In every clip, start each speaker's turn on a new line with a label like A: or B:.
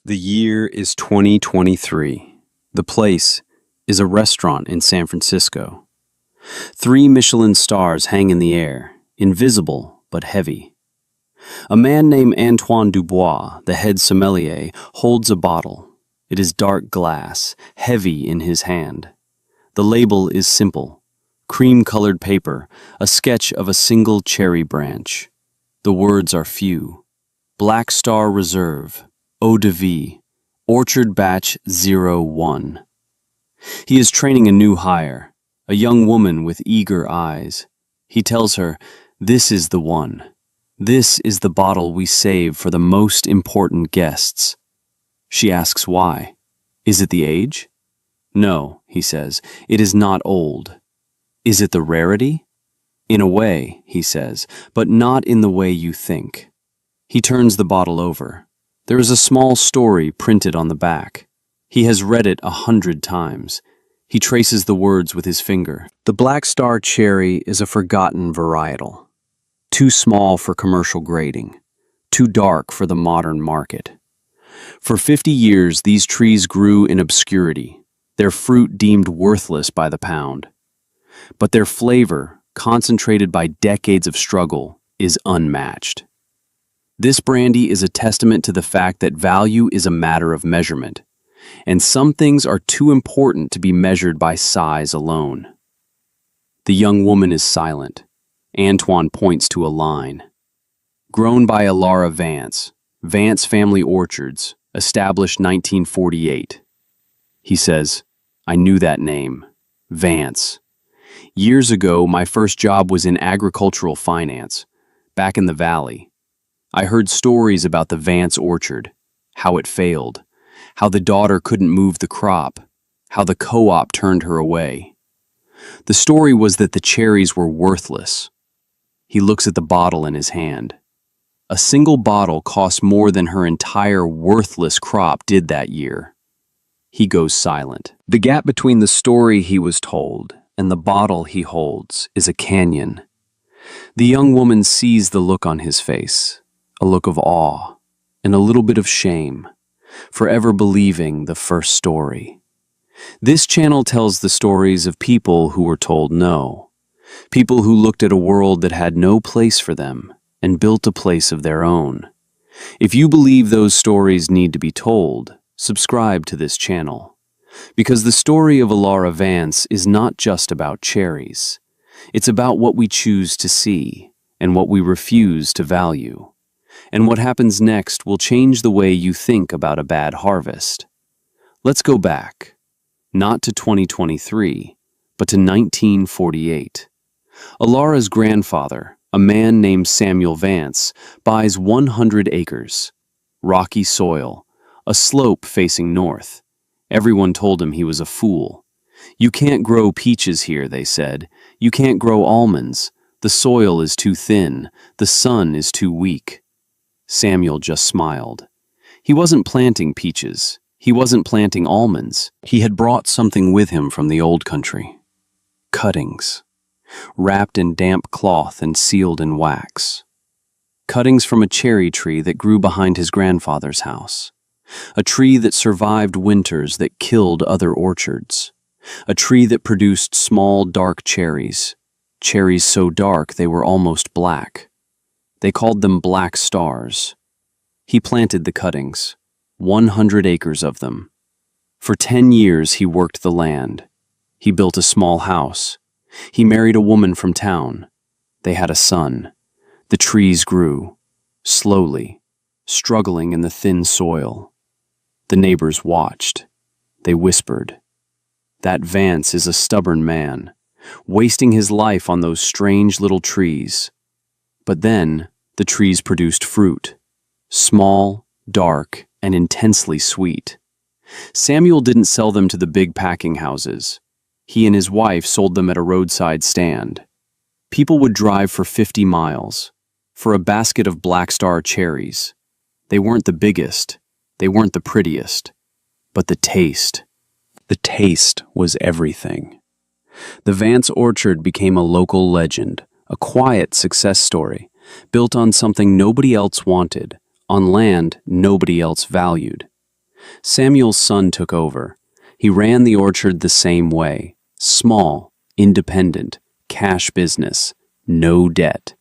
A: The year is 2023. The place is a restaurant in San Francisco. 3 Michelin stars hang in the air, invisible but heavy. A man named Antoine Dubois, the head sommelier, holds a bottle. It is dark glass, heavy in his hand. The label is simple. Cream-colored paper, a sketch of a single cherry branch. The words are few. Black Star Reserve, Eau de Vie, Orchard Batch 01. He is training a new hire, a young woman with eager eyes. He tells her, "This is the one. This is the bottle we save for the most important guests." She asks why. Is it the age? No, he says, it is not old. Is it the rarity? In a way, he says, but not in the way you think. He turns the bottle over. There is a small story printed on the back. He has read it 100 times. He traces the words with his finger. The Black Star cherry is a forgotten varietal. Too small for commercial grading. Too dark for the modern market. For 50 years, these trees grew in obscurity, their fruit deemed worthless by the pound. But their flavor, concentrated by decades of struggle, is unmatched. This brandy is a testament to the fact that value is a matter of measurement, and some things are too important to be measured by size alone. The young woman is silent. Antoine points to a line. Grown by Alara Vance, Vance Family Orchards, established 1948. He says, "I knew that name. Vance. Years ago, my first job was in agricultural finance, back in the valley. I heard stories about the Vance orchard, how it failed, how the daughter couldn't move the crop, how the co-op turned her away. The story was that the cherries were worthless." He looks at the bottle in his hand. A single bottle cost more than her entire worthless crop did that year. He goes silent. The gap between the story he was told and the bottle he holds is a canyon. The young woman sees the look on his face, a look of awe and a little bit of shame, forever believing the first story. This channel tells the stories of people who were told no, people who looked at a world that had no place for them and built a place of their own. If you believe those stories need to be told, subscribe to this channel. Because the story of Alara Vance is not just about cherries. It's about what we choose to see and what we refuse to value. And what happens next will change the way you think about a bad harvest. Let's go back, not to 2023, but to 1948. Alara's grandfather, a man named Samuel Vance, buys 100 acres. Rocky soil, a slope facing north. Everyone told him he was a fool. "You can't grow peaches here," they said. "You can't grow almonds. The soil is too thin. The sun is too weak." Samuel just smiled. He wasn't planting peaches. He wasn't planting almonds. He had brought something with him from the old country. Cuttings. Wrapped in damp cloth and sealed in wax. Cuttings from a cherry tree that grew behind his grandfather's house. A tree that survived winters that killed other orchards. A tree that produced small, dark cherries. Cherries so dark they were almost black. They called them Black Stars. He planted the cuttings, 100 acres of them. For 10 years he worked the land. He built a small house. He married a woman from town. They had a son. The trees grew, slowly, struggling in the thin soil. The neighbors watched. They whispered, "That Vance is a stubborn man, wasting his life on those strange little trees." But then the trees produced fruit, small, dark, and intensely sweet. Samuel didn't sell them to the big packing houses. He and his wife sold them at a roadside stand. People would drive for 50 miles for a basket of Black Star cherries. They weren't the biggest. They weren't the prettiest, but the taste was everything. The Vance orchard became a local legend, a quiet success story, built on something nobody else wanted, on land nobody else valued. Samuel's son took over. He ran the orchard the same way. Small, independent, cash business, no debt.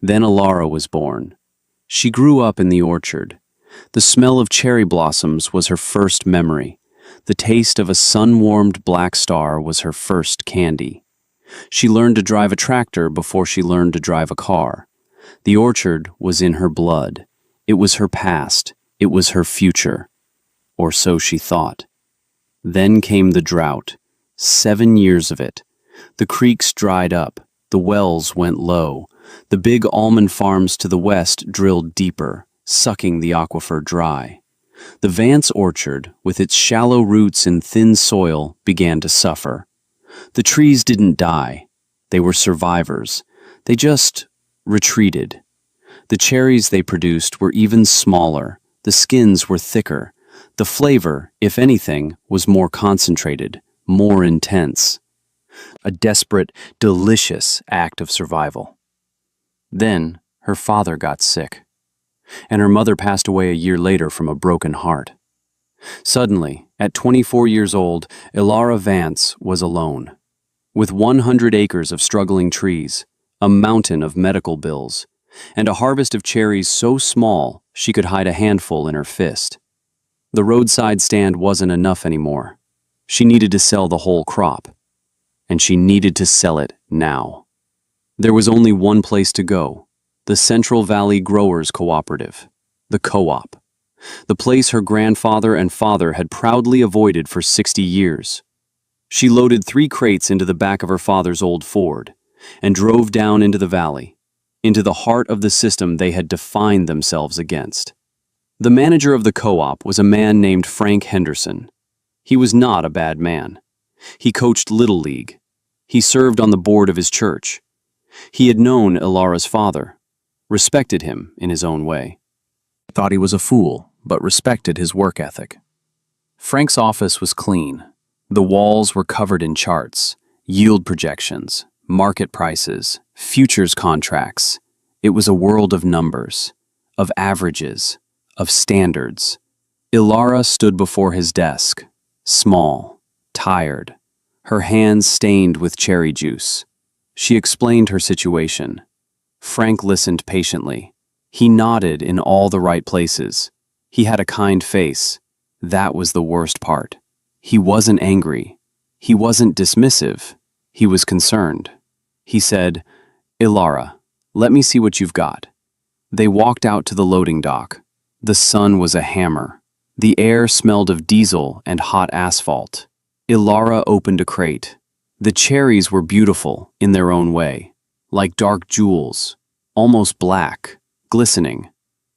A: Then Alara was born. She grew up in the orchard. The smell of cherry blossoms was her first memory. The taste of a sun-warmed black star was her first candy. She learned to drive a tractor before she learned to drive a car. The orchard was in her blood. It was her past. It was her future. Or so she thought. Then came the drought. 7 years of it. The creeks dried up. The wells went low. The big almond farms to the west drilled deeper, sucking the aquifer dry. The Vance orchard, with its shallow roots in thin soil, began to suffer. The trees didn't die. They were survivors. They just retreated. The cherries they produced were even smaller. The skins were thicker. The flavor, if anything, was more concentrated, more intense. A desperate, delicious act of survival. Then, her father got sick, and her mother passed away a year later from a broken heart. Suddenly, at 24 years old, Alara Vance was alone. With 100 acres of struggling trees, a mountain of medical bills, and a harvest of cherries so small she could hide a handful in her fist. The roadside stand wasn't enough anymore. She needed to sell the whole crop. And she needed to sell it now. There was only one place to go, the Central Valley Growers Cooperative, the co-op, the place her grandfather and father had proudly avoided for 60 years. She loaded 3 crates into the back of her father's old Ford and drove down into the valley, into the heart of the system they had defined themselves against. The manager of the co-op was a man named Frank Henderson. He was not a bad man. He coached Little League. He served on the board of his church. He had known Alara's father, respected him in his own way. Thought he was a fool, but respected his work ethic. Frank's office was clean. The walls were covered in charts, yield projections, market prices, futures contracts. It was a world of numbers, of averages, of standards. Alara stood before his desk, small, tired, her hands stained with cherry juice. She explained her situation. Frank listened patiently. He nodded in all the right places. He had a kind face. That was the worst part. He wasn't angry. He wasn't dismissive. He was concerned. He said, "Alara, let me see what you've got." They walked out to the loading dock. The sun was a hammer. The air smelled of diesel and hot asphalt. Alara opened a crate. The cherries were beautiful in their own way, like dark jewels, almost black, glistening.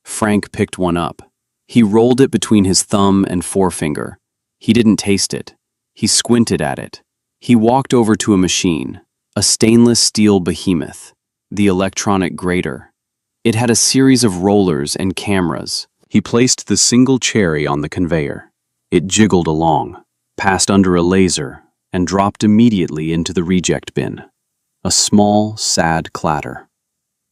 A: Frank picked one up. He rolled it between his thumb and forefinger. He didn't taste it. He squinted at it. He walked over to a machine, a stainless steel behemoth, the electronic grater. It had a series of rollers and cameras. He placed the single cherry on the conveyor. It jiggled along, passed under a laser, and dropped immediately into the reject bin. A small, sad clatter.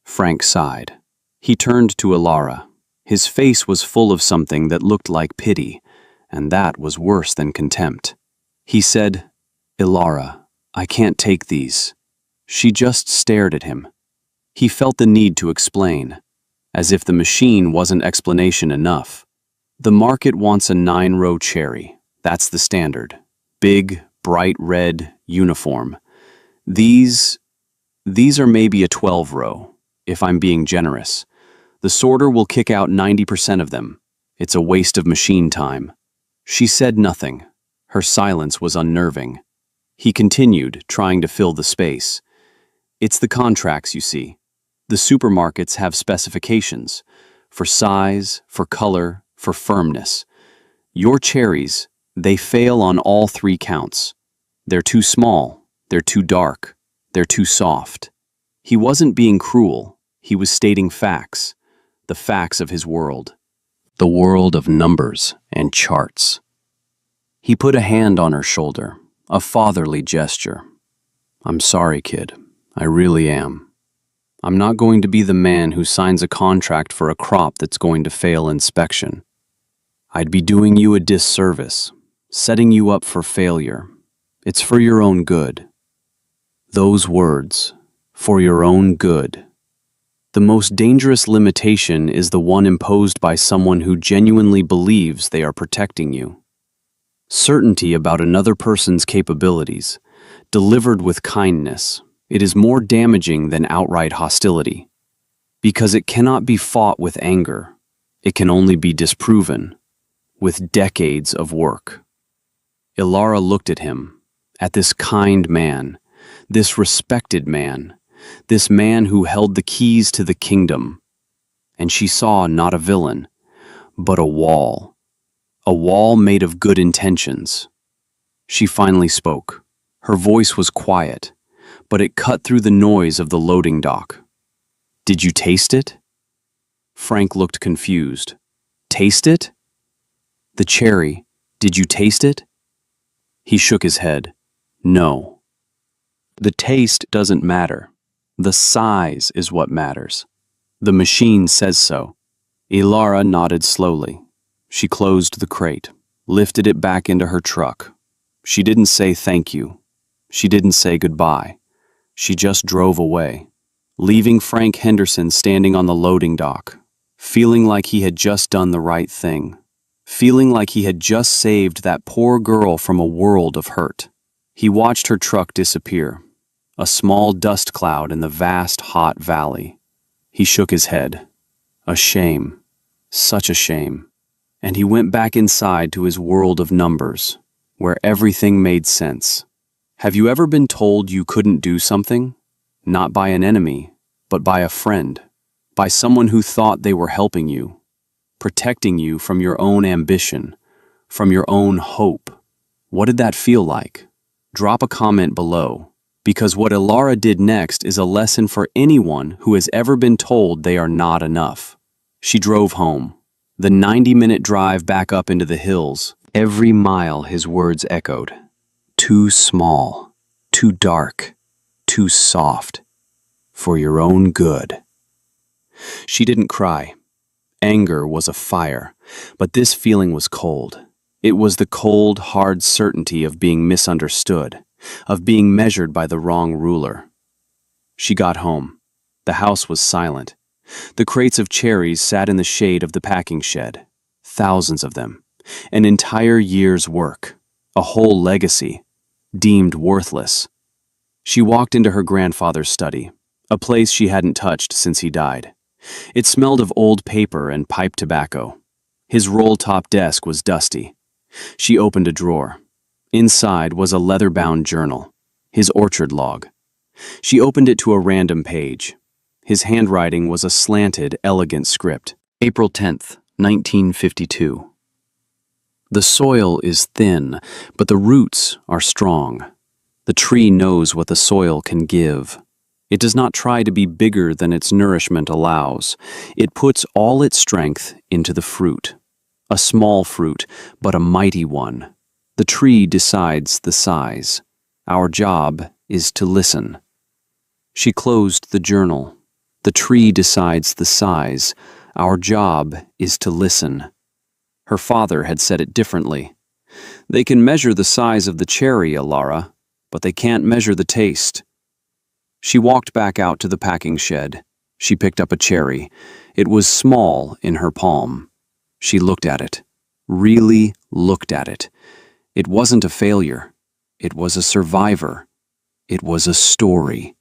A: Frank sighed. He turned to Alara. His face was full of something that looked like pity, and that was worse than contempt. He said, "Alara, I can't take these." She just stared at him. He felt the need to explain, as if the machine wasn't explanation enough. The market wants a 9-row cherry. That's the standard. Big, bright red, uniform. These are maybe a 12-row, if I'm being generous. The sorter will kick out 90% of them. It's a waste of machine time. She said nothing. Her silence was unnerving. He continued, trying to fill the space. "It's the contracts, you see. The supermarkets have specifications for size, for color, for firmness. Your cherries, they fail on all 3 counts. They're too small, they're too dark, they're too soft." He wasn't being cruel. He was stating facts, the facts of his world, the world of numbers and charts. He put a hand on her shoulder, a fatherly gesture. "I'm sorry, kid. I really am. I'm not going to be the man who signs a contract for a crop that's going to fail inspection. I'd be doing you a disservice, setting you up for failure. It's for your own good. Those words, for your own good. The most dangerous limitation is the one imposed by someone who genuinely believes they are protecting you. Certainty about another person's capabilities, delivered with kindness, it is more damaging than outright hostility. Because it cannot be fought with anger, it can only be disproven with decades of work. Ilara looked at him, at this kind man, this respected man, this man who held the keys to the kingdom, and she saw not a villain, but a wall made of good intentions. She finally spoke. Her voice was quiet, but it cut through the noise of the loading dock. Did you taste it? Frank looked confused. Taste it? The cherry, did you taste it? He shook his head. No. The taste doesn't matter. The size is what matters. The machine says so. Ilara nodded slowly. She closed the crate, lifted it back into her truck. She didn't say thank you. She didn't say goodbye. She just drove away, leaving Frank Henderson standing on the loading dock, feeling like he had just done the right thing, feeling like he had just saved that poor girl from a world of hurt. He watched her truck disappear, a small dust cloud in the vast, hot valley. He shook his head. A shame. Such a shame. And he went back inside to his world of numbers, where everything made sense. Have you ever been told you couldn't do something? Not by an enemy, but by a friend, by someone who thought they were helping you, protecting you from your own ambition, from your own hope. What did that feel like? Drop a comment below, because what Ilara did next is a lesson for anyone who has ever been told they are not enough. She drove home. The 90-minute drive back up into the hills. Every mile his words echoed. Too small, too dark, too soft. For your own good. She didn't cry. Anger was a fire, but this feeling was cold. It was the cold, hard certainty of being misunderstood, of being measured by the wrong ruler. She got home. The house was silent. The crates of cherries sat in the shade of the packing shed. Thousands of them. An entire year's work. A whole legacy. Deemed worthless. She walked into her grandfather's study, a place she hadn't touched since he died. It smelled of old paper and pipe tobacco. His roll-top desk was dusty. She opened a drawer. Inside was a leather-bound journal, his orchard log. She opened it to a random page. His handwriting was a slanted, elegant script. April 10th, 1952. The soil is thin, but the roots are strong. The tree knows what the soil can give. It does not try to be bigger than its nourishment allows. It puts all its strength into the fruit. A small fruit, but a mighty one. The tree decides the size. Our job is to listen. She closed the journal. The tree decides the size. Our job is to listen. Her father had said it differently. They can measure the size of the cherry, Ilara, but they can't measure the taste. She walked back out to the packing shed. She picked up a cherry. It was small in her palm. She looked at it. Really looked at it. It wasn't a failure. It was a survivor. It was a story.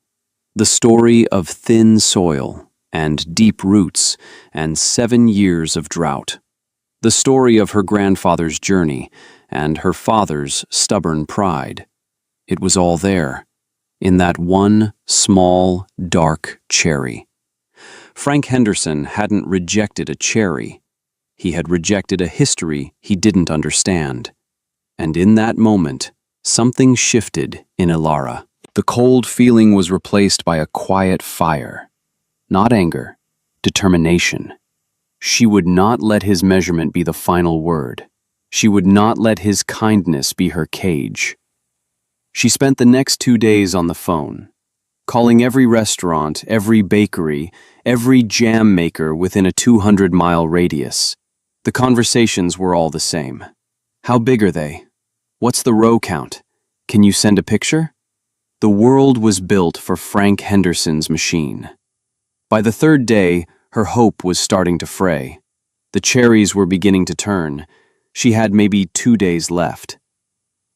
A: The story of thin soil and deep roots and 7 years of drought. The story of her grandfather's journey and her father's stubborn pride. It was all there, in that one small, dark cherry. Frank Henderson hadn't rejected a cherry. He had rejected a history he didn't understand. And in that moment, something shifted in Ilara. The cold feeling was replaced by a quiet fire. Not anger, determination. She would not let his measurement be the final word. She would not let his kindness be her cage. She spent the next 2 days on the phone, calling every restaurant, every bakery, every jam maker within a 200-mile radius. The conversations were all the same. How big are they? What's the row count? Can you send a picture? The world was built for Frank Henderson's machine. By the third day, her hope was starting to fray. The cherries were beginning to turn. She had maybe 2 days left.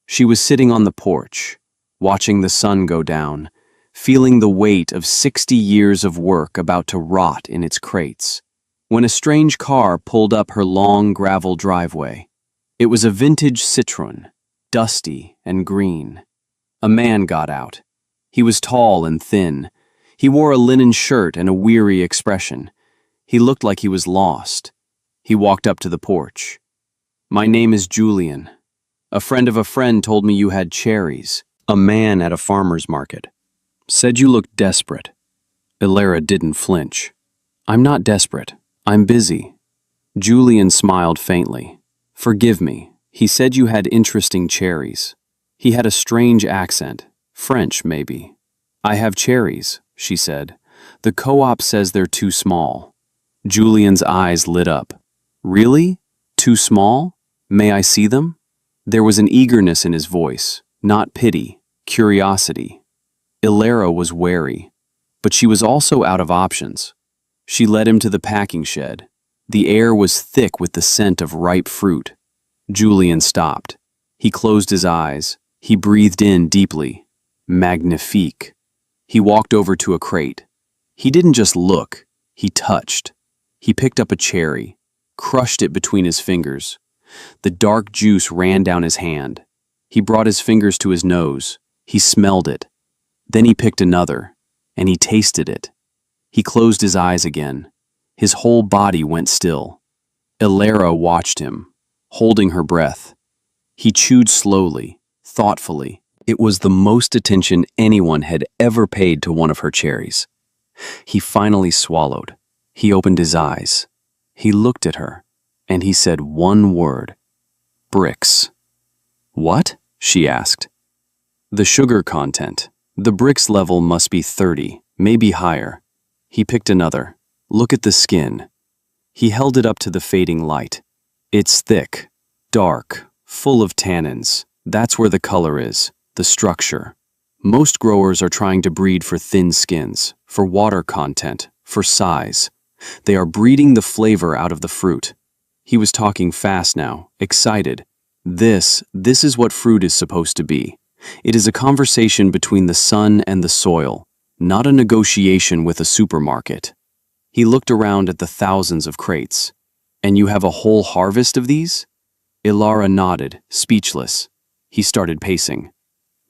A: She was sitting on the porch, watching the sun go down, feeling the weight of 60 years of work about to rot in its crates, when a strange car pulled up her long gravel driveway. It was a vintage Citroën, dusty and green. A man got out. He was tall and thin. He wore a linen shirt and a weary expression. He looked like he was lost. He walked up to the porch. "My name is Julian. A friend of a friend told me you had cherries." A man at a farmer's market said you looked desperate. Ilara didn't flinch. "I'm not desperate. I'm busy." Julian smiled faintly. "Forgive me. He said you had interesting cherries." He had a strange accent, French maybe. "I have cherries," she said. "The co-op says they're too small." Julian's eyes lit up. "Really? Too small? May I see them?" There was an eagerness in his voice, not pity, curiosity. Ilara was wary, but she was also out of options. She led him to the packing shed. The air was thick with the scent of ripe fruit. Julian stopped. He closed his eyes. He breathed in deeply. Magnifique. He walked over to a crate. He didn't just look, he touched. He picked up a cherry, crushed it between his fingers. The dark juice ran down his hand. He brought his fingers to his nose. He smelled it. Then he picked another, and he tasted it. He closed his eyes again. His whole body went still. Ilara watched him, holding her breath. He chewed slowly, thoughtfully. It was the most attention anyone had ever paid to one of her cherries. He finally swallowed. He opened his eyes. He looked at her, and he said one word: bricks. "What?" she asked. "The sugar content. The bricks level must be 30, maybe higher." He picked another. "Look at the skin." He held it up to the fading light. "It's thick, dark, full of tannins. That's where the color is, the structure. Most growers are trying to breed for thin skins, for water content, for size. They are breeding the flavor out of the fruit." He was talking fast now, excited. This is what fruit is supposed to be. It is a conversation between the sun and the soil, not a negotiation with a supermarket. He looked around at the thousands of crates. "And you have a whole harvest of these?" Ilara nodded, speechless. He started pacing.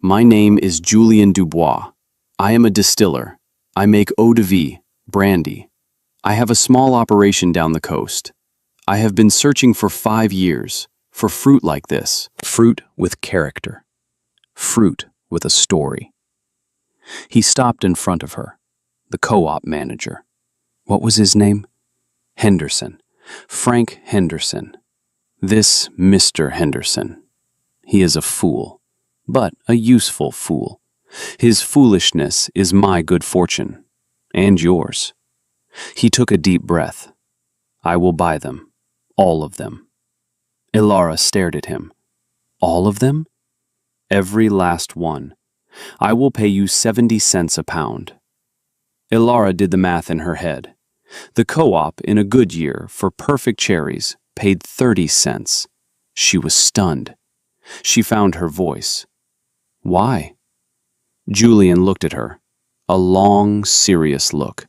A: "My name is Julien Dubois. I am a distiller. I make eau de vie, brandy. I have a small operation down the coast. I have been searching for 5 years for fruit like this. Fruit with character. Fruit with a story." He stopped in front of her. The co-op manager. What was his name? Henderson. Frank Henderson. This Mr. Henderson. He is a fool, but a useful fool. His foolishness is my good fortune, and yours. He took a deep breath. "I will buy them, all of them." Ilara stared at him. "All of them?" "Every last one. I will pay you 70 cents a pound." Ilara did the math in her head. The co-op, in a good year, for perfect cherries, paid 30 cents. She was stunned. She found her voice. "Why?" Julian looked at her. A long, serious look.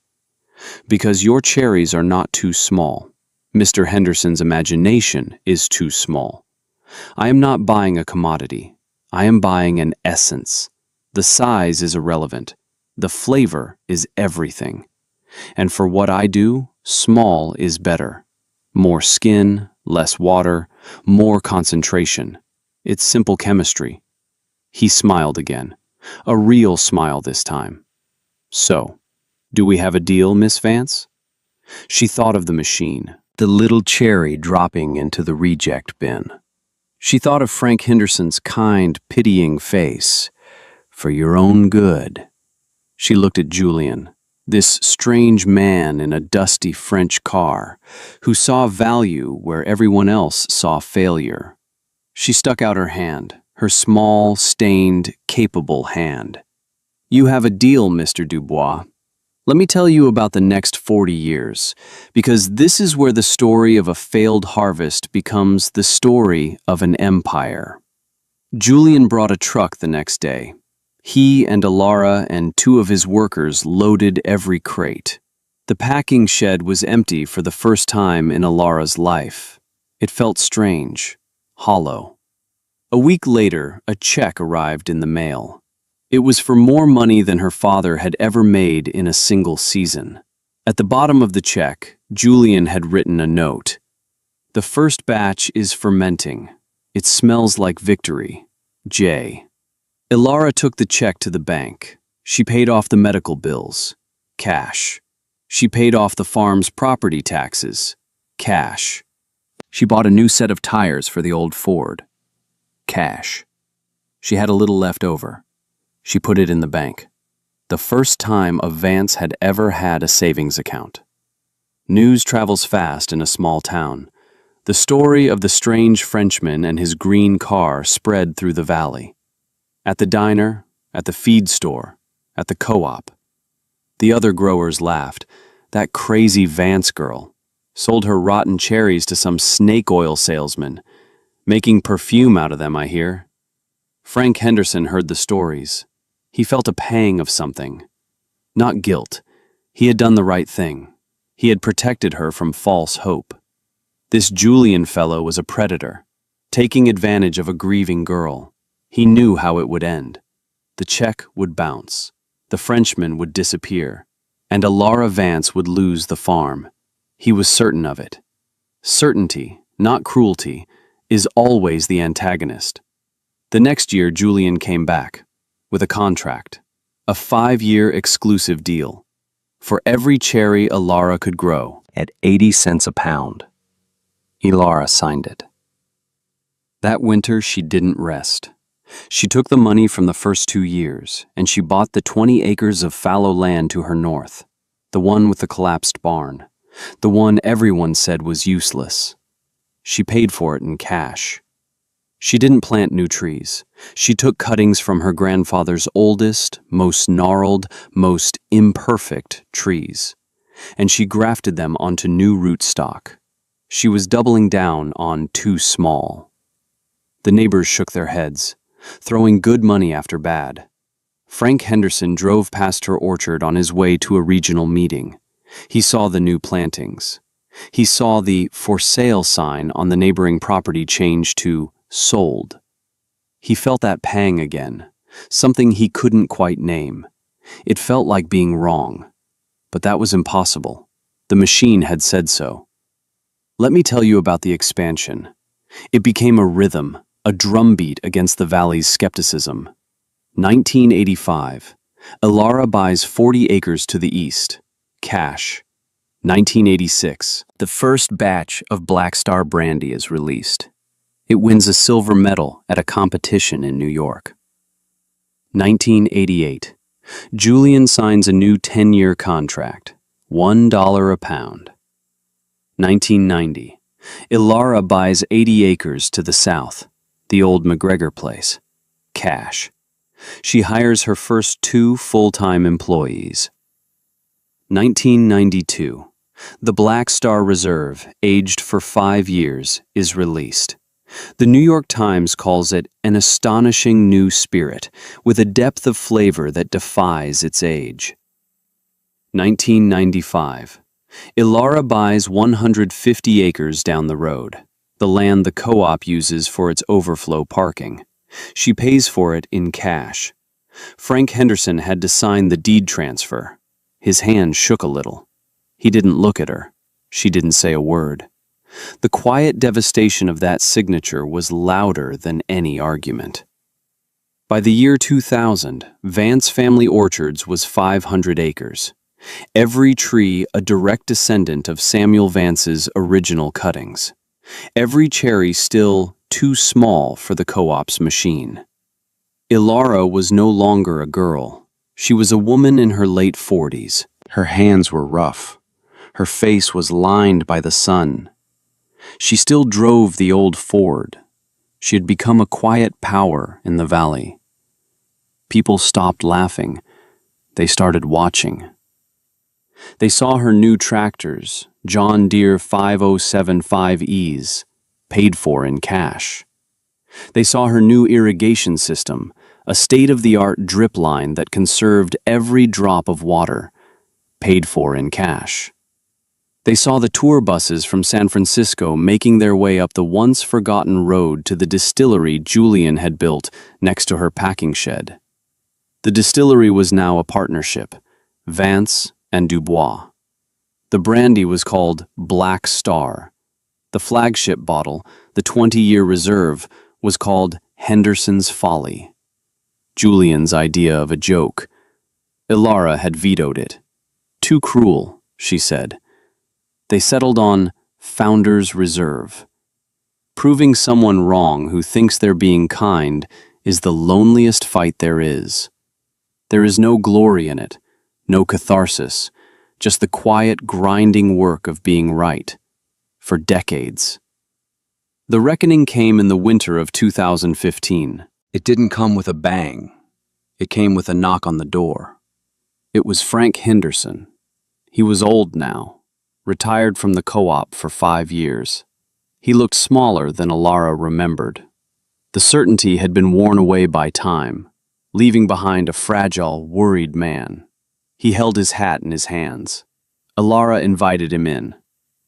A: "Because your cherries are not too small. Mr. Henderson's imagination is too small. I am not buying a commodity. I am buying an essence. The size is irrelevant. The flavor is everything. And for what I do, small is better. More skin, less water, more concentration. It's simple chemistry." He smiled again. A real smile this time. "So, do we have a deal, Miss Vance?" She thought of the machine, the little cherry dropping into the reject bin. She thought of Frank Henderson's kind, pitying face. "For your own good." She looked at Julian. This strange man in a dusty French car who saw value where everyone else saw failure. She stuck out her hand, her small, stained, capable hand. "You have a deal, Mr. Dubois. Let me tell you about the next 40 years, because this is where the story of a failed harvest becomes the story of an empire." Julian brought a truck the next day. He and Alara and two of his workers loaded every crate. The packing shed was empty for the first time in Alara's life. It felt strange, hollow. A week later, a check arrived in the mail. It was for more money than her father had ever made in a single season. At the bottom of the check, Julian had written a note. "The first batch is fermenting. It smells like victory. J." Alara took the check to the bank. She paid off the medical bills. Cash. She paid off the farm's property taxes. Cash. She bought a new set of tires for the old Ford. Cash. She had a little left over. She put it in the bank. The first time a Vance had ever had a savings account. News travels fast in a small town. The story of the strange Frenchman and his green car spread through the valley. At the diner, at the feed store, at the co-op. The other growers laughed. That crazy Vance girl sold her rotten cherries to some snake oil salesman, making perfume out of them, I hear. Frank Henderson heard the stories. He felt a pang of something. Not guilt. He had done the right thing. He had protected her from false hope. This Julian fellow was a predator, taking advantage of a grieving girl. He knew how it would end. The check would bounce. The Frenchman would disappear. And Alara Vance would lose the farm. He was certain of it. Certainty, not cruelty, is always the antagonist. The next year, Julian came back with a contract, a 5-year exclusive deal. For every cherry Alara could grow at 80 cents a pound. Alara signed it. That winter, she didn't rest. She took the money from the first 2 years, and she bought the 20 acres of fallow land to her north, the one with the collapsed barn, the one everyone said was useless. She paid for it in cash. She didn't plant new trees. She took cuttings from her grandfather's oldest, most gnarled, most imperfect trees, and she grafted them onto new rootstock. She was doubling down on too small. The neighbors shook their heads, throwing good money after bad. Frank Henderson drove past her orchard on his way to a regional meeting. He saw the new plantings. He saw the "for sale" sign on the neighboring property change to "sold." He felt that pang again, something he couldn't quite name. It felt like being wrong, but that was impossible. The machine had said so. Let me tell you about the expansion. It became a rhythm, a drumbeat against the valley's skepticism. 1985. Alara buys 40 acres to the east. Cash. 1986. The first batch of Black Star Brandy is released. It wins a silver medal at a competition in New York. 1988. Julian signs a new 10-year contract. $1 a pound. 1990. Alara buys 80 acres to the south, the old McGregor place. Cash. She hires her first 2 full-time employees. 1992. The Black Star Reserve, aged for 5 years, is released. The New York Times calls it an astonishing new spirit, with a depth of flavor that defies its age. 1995. Alara buys 150 acres down the road, the land the co-op uses for its overflow parking. She pays for it in cash. Frank Henderson had to sign the deed transfer. His hand shook a little. He didn't look at her. She didn't say a word. The quiet devastation of that signature was louder than any argument. By the year 2000, Vance Family Orchards was 500 acres. Every tree a direct descendant of Samuel Vance's original cuttings. Every cherry still too small for the co-op's machine. Alara was no longer a girl. She was a woman in her late 40s, Her hands were rough. Her face was lined by the sun. She still drove the old Ford. She had become a quiet power in the valley. People stopped laughing. They started watching. They saw her new tractors, John Deere 5075Es, paid for in cash. They saw her new irrigation system, a state-of-the-art drip line that conserved every drop of water, paid for in cash. They saw the tour buses from San Francisco making their way up the once-forgotten road to the distillery Julian had built next to her packing shed. The distillery was now a partnership, Vance and Dubois. The brandy was called Black Star. The flagship bottle, the 20-year reserve, was called Henderson's Folly. Julian's idea of a joke. Ilara had vetoed it. Too cruel, she said. They settled on Founder's Reserve. Proving someone wrong who thinks they're being kind is the loneliest fight there is. There is no glory in it, no catharsis, just the quiet, grinding work of being right. For decades. The reckoning came in the winter of 2015. It didn't come with a bang. It came with a knock on the door. It was Frank Henderson. He was old now, retired from the co-op for 5 years. He looked smaller than Ilara remembered. The certainty had been worn away by time, leaving behind a fragile, worried man. He held his hat in his hands. Ilara invited him in.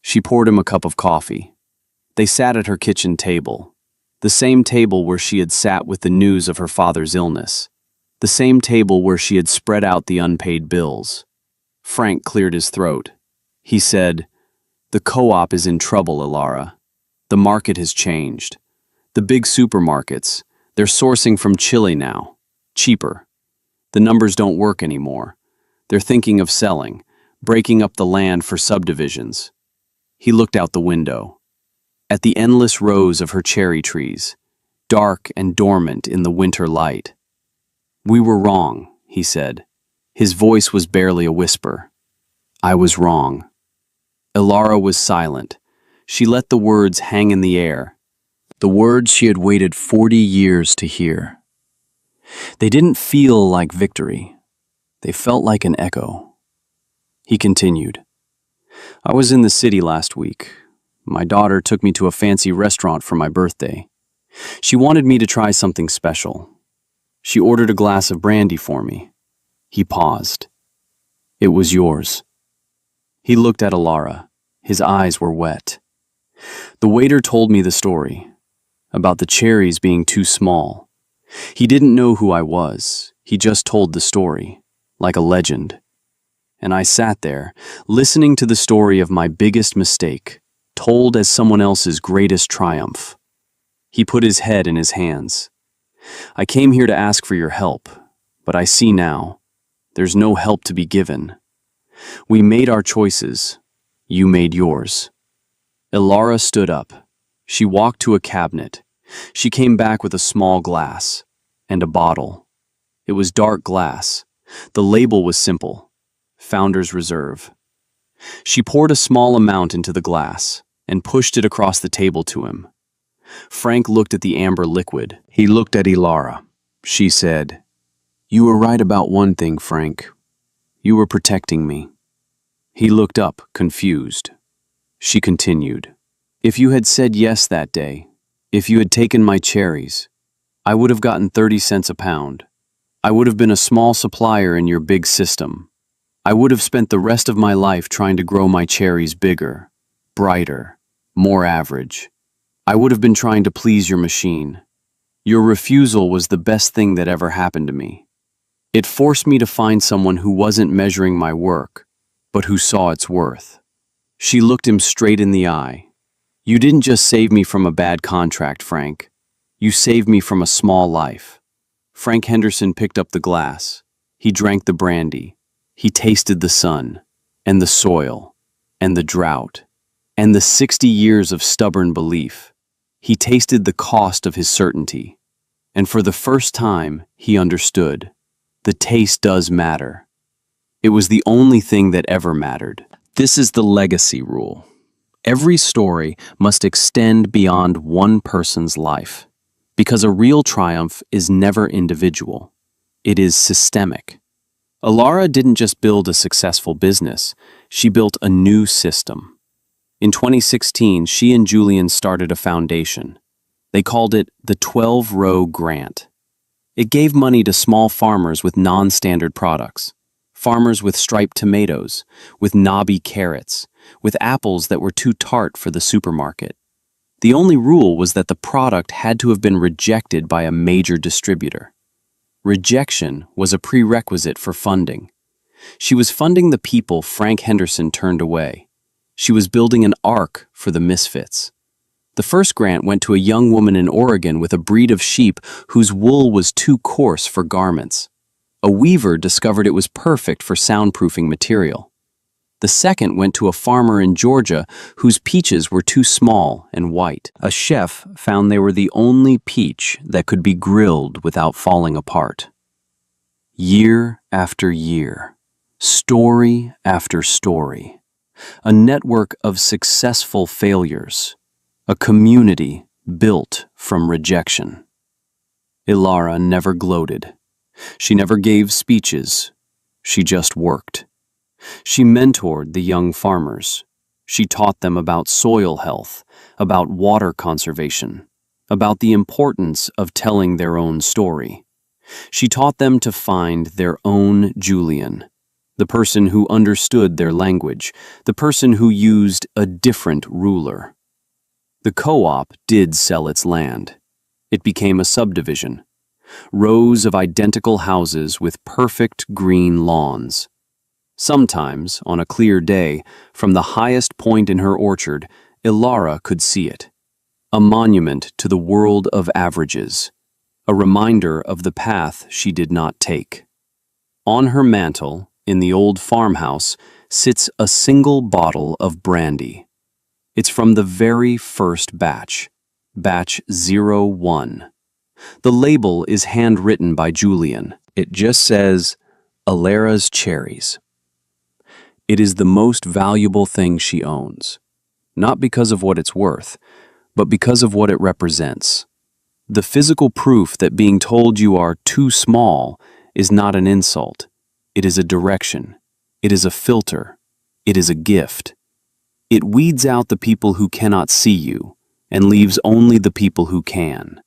A: She poured him a cup of coffee. They sat at her kitchen table, the same table where she had sat with the news of her father's illness, the same table where she had spread out the unpaid bills. Frank cleared his throat. He said, "The co-op is in trouble, Ilara. The market has changed. The big supermarkets, they're sourcing from Chile now, cheaper. The numbers don't work anymore. They're thinking of selling, breaking up the land for subdivisions." He looked out the window. At the endless rows of her cherry trees, dark and dormant in the winter light. "We were wrong," he said. His voice was barely a whisper. "I was wrong." Ilara was silent. She let the words hang in the air. The words she had waited 40 years to hear. They didn't feel like victory. They felt like an echo. He continued. "I was in the city last week. My daughter took me to a fancy restaurant for my birthday. She wanted me to try something special. She ordered a glass of brandy for me." He paused. "It was yours." He looked at Ilara. His eyes were wet. "The waiter told me the story, about the cherries being too small. He didn't know who I was. He just told the story, like a legend. And I sat there, listening to the story of my biggest mistake, told as someone else's greatest triumph." He put his head in his hands. "I came here to ask for your help, but I see now, there's no help to be given. We made our choices. You made yours." Ilara stood up. She walked to a cabinet. She came back with a small glass and a bottle. It was dark glass. The label was simple. Founder's Reserve. She poured a small amount into the glass and pushed it across the table to him. Frank looked at the amber liquid. He looked at Ilara. She said, "You were right about one thing, Frank. You were protecting me." He looked up, confused. She continued, "If you had said yes that day, if you had taken my cherries, I would have gotten 30 cents a pound. I would have been a small supplier in your big system. I would have spent the rest of my life trying to grow my cherries bigger, brighter, more average. I would have been trying to please your machine. Your refusal was the best thing that ever happened to me. It forced me to find someone who wasn't measuring my work, but who saw its worth." She looked him straight in the eye. "You didn't just save me from a bad contract, Frank. You saved me from a small life." Frank Henderson picked up the glass. He drank the brandy. He tasted the sun, and the soil, and the drought, and the 60 years of stubborn belief. He tasted the cost of his certainty. And for the first time, he understood. The taste does matter. It was the only thing that ever mattered. This is the legacy rule. Every story must extend beyond one person's life, because a real triumph is never individual. It is systemic. Alara didn't just build a successful business, she built a new system. In 2016, she and Julian started a foundation. They called it the 12-Row Grant. It gave money to small farmers with non-standard products. Farmers with striped tomatoes, with knobby carrots, with apples that were too tart for the supermarket. The only rule was that the product had to have been rejected by a major distributor. Rejection was a prerequisite for funding. She was funding the people Frank Henderson turned away. She was building an ark for the misfits. The first grant went to a young woman in Oregon with a breed of sheep whose wool was too coarse for garments. A weaver discovered it was perfect for soundproofing material. The second went to a farmer in Georgia whose peaches were too small and white. A chef found they were the only peach that could be grilled without falling apart. Year after year, story after story, a network of successful failures, a community built from rejection. Alara never gloated. She never gave speeches. She just worked. She mentored the young farmers. She taught them about soil health, about water conservation, about the importance of telling their own story. She taught them to find their own Julian, the person who understood their language, the person who used a different ruler. The co-op did sell its land. It became a subdivision. Rows of identical houses with perfect green lawns. Sometimes, on a clear day, from the highest point in her orchard, Alara could see it. A monument to the world of averages. A reminder of the path she did not take. On her mantel, in the old farmhouse, sits a single bottle of brandy. It's from the very first batch, batch 01. The label is handwritten by Julian. It just says, Alara's Cherries. It is the most valuable thing she owns, not because of what it's worth, but because of what it represents. The physical proof that being told you are too small is not an insult. It is a direction. It is a filter. It is a gift. It weeds out the people who cannot see you and leaves only the people who can.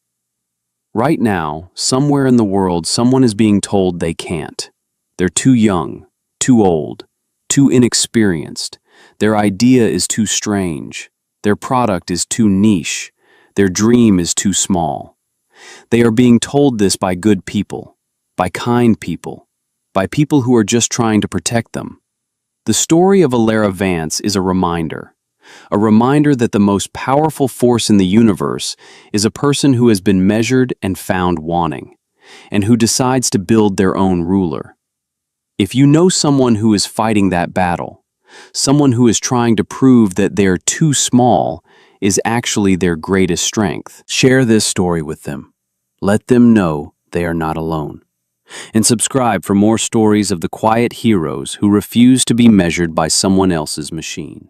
A: Right now, somewhere in the world, someone is being told they can't. They're too young, too old, too inexperienced. Their idea is too strange. Their product is too niche. Their dream is too small. They are being told this by good people, by kind people, by people who are just trying to protect them. The story of Alara Vance is a reminder that the most powerful force in the universe is a person who has been measured and found wanting, and who decides to build their own ruler. If you know someone who is fighting that battle, someone who is trying to prove that they're too small is actually their greatest strength, share this story with them. Let them know they are not alone. And subscribe for more stories of the quiet heroes who refuse to be measured by someone else's machine.